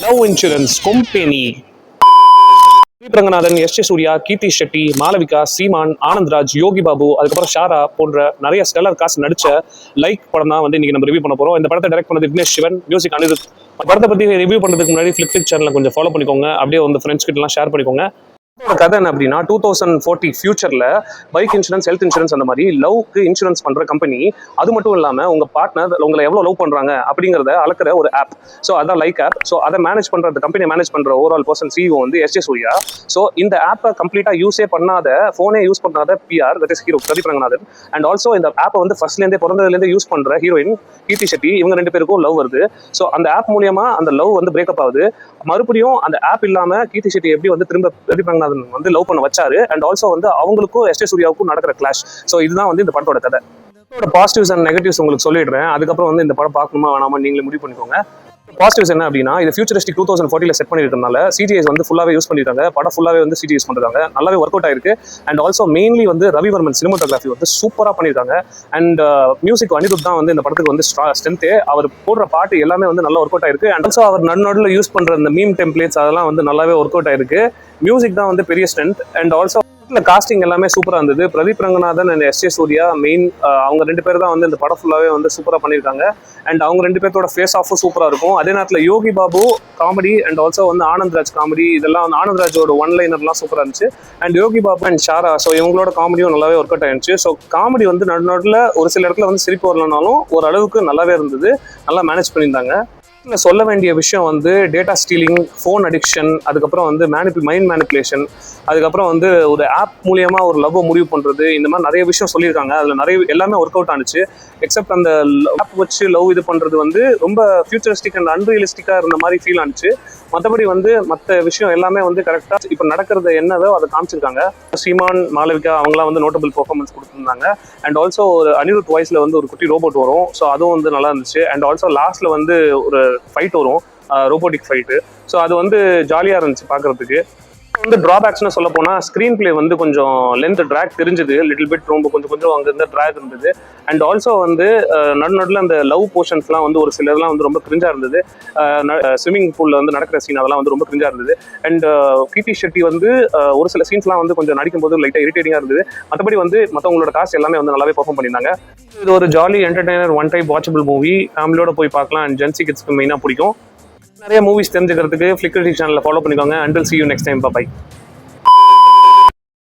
Love insurance company. Ranganathan, S. Surya, Keerthy Shetty, Malavika, Seeman, Anandraj, Yogi Babu, அதுக்கப்புறம் ஷாரா போன்ற நிறைய ஸ்டெல்லர் காஸ்ட் நடிச்ச லைக் படம் தான் வந்து இன்னைக்கு நம்ம ரிவ்யூ பண்ண போறோம். இந்த படத்தை டைரக்ட் பண்ணது விக்னேஷ் சிவன், மியூசிக் அனிருத். படத்தை பத்தி ரிவ்யூ பண்றதுக்கு முன்னாடி ஃபிளிப்ளிக் சேனலை கொஞ்சம் ஃபாலோ பண்ணிக்கோங்க, அப்படியே வந்து ஃப்ரெண்ட்ஸ் கிட்ட எல்லாம் ஷேர் பண்ணிக்கோங்க. கதை என்ன அப்படின்னா 2040 ஃபியூச்சர்ல பைக் இன்சூரன்ஸ், ஹெல்த் இன்சூரன்ஸ் அந்த மாதிரி லவ்க்கு இன்சூரன்ஸ் பண்ற கம்பெனி. அது மட்டும் இல்லாம உங்க பார்ட்னர் உங்களை எவ்வளவு லவ் பண்றாங்க அப்படிங்கறத அளக்குற ஒரு ஆப். ஸோ அதான் லைக் ஆப். ஸோ அதை மேனேஜ் பண்ற கம்பெனி மேனேஜ் பண்ற ஓவரால் பர்சன் சிஇஓ வந்து எஸ். சூர்யா. ஸோ இந்த ஆப்பை கம்ப்ளீட்டா யூஸே பண்ணாத, போனே யூஸ் பண்ணாத PR, that is hero Pradeep Ranganathan. And also இந்த ஆப்பை வந்து ஃபர்ஸ்ட்லேருந்தே பிறந்ததுலேருந்து யூஸ் பண்ற ஹீரோயின் கீர்த்தி ஷெட்டி. இவங்க ரெண்டு பேருக்கும் லவ் வருது. ஸோ அந்த ஆப் மூலியமா அந்த லவ் வந்து பிரேக்கப் ஆகுது. மறுபடியும் அந்த ஆப் இல்லாம கீர்த்தி ஷெட்டி எப்படி வந்து திரும்ப பிரதீப் ரங்கநாதன் வந்து லவ் பண்ண வச்சாரு. அண்ட் ஆல்சோ வந்து அவங்களுக்கும் எஸ். சூர்யாவுக்கும் நடக்கிற கிளாஷ். ஸோ இதுதான் வந்து இந்த படத்தோட கதை. பாசிட்டிவ்ஸ் அண்ட் நெகட்டிவ்ஸ் உங்களுக்கு சொல்லிடுறேன். அதுக்கப்புறம் வந்து இந்த படம் பார்க்கணுமா வேணாமா நீங்களே முடிவு பண்ணிக்கோங்க. பாசிட்டிவ்ஸ் என்ன அப்படின்னா, இது ஃபியூச்சரிஸ்டிக் 2040 செட் பண்ணிருக்கனால சிஜிஎஸ் வந்து ஃபுல்லாவே யூஸ் பண்ணிருக்காங்க. படம் ஃபுல்லாவே வந்து சிஜி யூஸ் பண்றாங்க. நல்லாவே ஒர்க் அவுட் ஆயிருக்கு. அண்ட் ஆல்சோ மெயின்லி வந்து ரவிவர்மன் சினிமாட்டோகிராஃபி வந்து சூப்பரா பண்ணிருக்காங்க. அண்ட் மியூசிக் அனிருத் தான் வந்து இந்த படத்துக்கு வந்து ஸ்ட்ரென்த்தே. அவர் போடுற பாட்டு எல்லாமே வந்து நல்லா ஒர்க் அவுட் ஆயிருக்கு. அண்ட் ஆல்சோ அவர் நடுநடுல யூஸ் பண்ற இந்த மீம் டெம்ப்ளேட்ஸ் அதெல்லாம் வந்து நல்லாவே ஒர்க் அவுட் ஆயிருக்கு. மியூசிக் தான் வந்து பெரிய ஸ்ட்ரென்த். அண்ட் ஆல்சோ காஸ்டிங் எல்லாமே சூப்பரா இருந்தது. Pradeep Ranganathan and S. Surya main, அவங்க ரெண்டு பேர் தான் வந்து இந்த படம் ஃபுல்லாவே வந்து சூப்பரா பண்ணியிருக்காங்க. அண்ட் அவங்க ரெண்டு பேர்த்தோட ஃபேஸ் ஆஃபும் சூப்பரா இருக்கும். அதே நேரத்தில் Yogi Babu comedy and also வந்து ஆனந்த்ராஜ் காமெடி, இதெல்லாம் வந்து ஆனந்த்ராஜோட ஒன் லைனர்லாம் சூப்பரா இருந்துச்சு. And Yogi Babu and Shara, so இவங்களோட காமெடியும் நல்லாவே ஒர்க் அவுட் ஆயிருந்துச்சு. ஸோ காமெடி வந்து நடுநடுல ஒரு சில இடத்துல வந்து சிரிப்பு வரலனாலும் ஓரளவுக்கு நல்லாவே இருந்தது. நல்லா மேனேஜ் பண்ணியிருந்தாங்க. சொல்ல வேண்டிய விஷயம் வந்து டேட்டா ஸ்டீலிங், ஃபோன் அடிக்ஷன், அதுக்கப்புறம் வந்து மைண்ட் மேனிப்புலேஷன், அதுக்கப்புறம் வந்து ஒரு ஆப் மூலியமா ஒரு லவ் முடிவு பண்றது, இந்த மாதிரி நிறைய விஷயம் சொல்லியிருக்காங்க. அதில் நிறைய எல்லாமே ஒர்க் அவுட் ஆனிச்சு. எக்ஸப்ட் அந்த ஆப் வச்சு லவ் இது பண்றது வந்து ரொம்ப ஃபியூச்சரிஸ்டிக் அண்ட் அன்ரியலிஸ்டிக்காக இருந்த மாதிரி ஃபீல் ஆனிச்சு. மற்றபடி வந்து மற்ற விஷயம் எல்லாமே வந்து கரெக்டாக இப்போ நடக்கிறது என்னதோ அதை காமிச்சிருக்காங்க. சீமான், மாளவிகா அவங்களாம் வந்து நோட்டபிள் பெர்ஃபார்மன்ஸ் கொடுத்துருந்தாங்க. அண்ட் ஆல்சோ ஒரு அனிருத் வாய்ஸ்ல வந்து ஒரு குட்டி ரோபோட் வரும். ஸோ அதுவும் வந்து நல்லா இருந்துச்சு. அண்ட் ஆல்சோ லாஸ்ட்ல வந்து ஒரு ஃபைட் வரும், ரோபோட்டிக் ஃபைட்டு. ஸோ அது வந்து ஜாலியாக இருந்துச்சு பார்க்கறதுக்கு. வந்து ட்ராபேக்ஸ்னு சொல்ல போனால் ஸ்க்ரீன் பிளே வந்து கொஞ்சம் லென்த் ட்ராக் தெரிஞ்சுது. லிட்டில் பிட் ரொம்ப கொஞ்சம் அங்கேருந்து ட்ராக் இருந்தது. அண்ட் ஆல்சோ வந்து நடுநடுல அந்த லவ் போர்ஷன்ஸ்லாம் வந்து ஒரு சிலர்லாம் வந்து ரொம்ப கிரிஞ்சா இருந்தது. ஸ்விம்மிங் பூலில் வந்து நடக்கிற சீன் அதெல்லாம் வந்து ரொம்ப கிரிஞ்சா இருந்தது. அண்ட் கீர்த்தி ஷெட்டி வந்து ஒரு சில சீன்ஸ்லாம் வந்து கொஞ்சம் நடிக்கும்போது லைட்டாக இரிட்டேட்டிங்காக இருந்தது. மற்றபடி வந்து மற்றவங்களோட காஸ்ட் எல்லாமே வந்து நல்லாவே பெர்ஃபார்ம் பண்ணியிருந்தாங்க. இது ஒரு jolly entertainer, one time watchable movie. ஃபேமிலியோட போய் பார்க்கலாம். அண்ட் ஜென்சி கிட்ஸ்க்கு மெயினாக பிடிக்கும். நிறைய மூவிஸ் தெரிஞ்சுக்கிறதுக்கு ஃபிளிக் சேனலில் ஃபாலோ பண்ணிக்கோங்க. Until see you next time. Bye bye.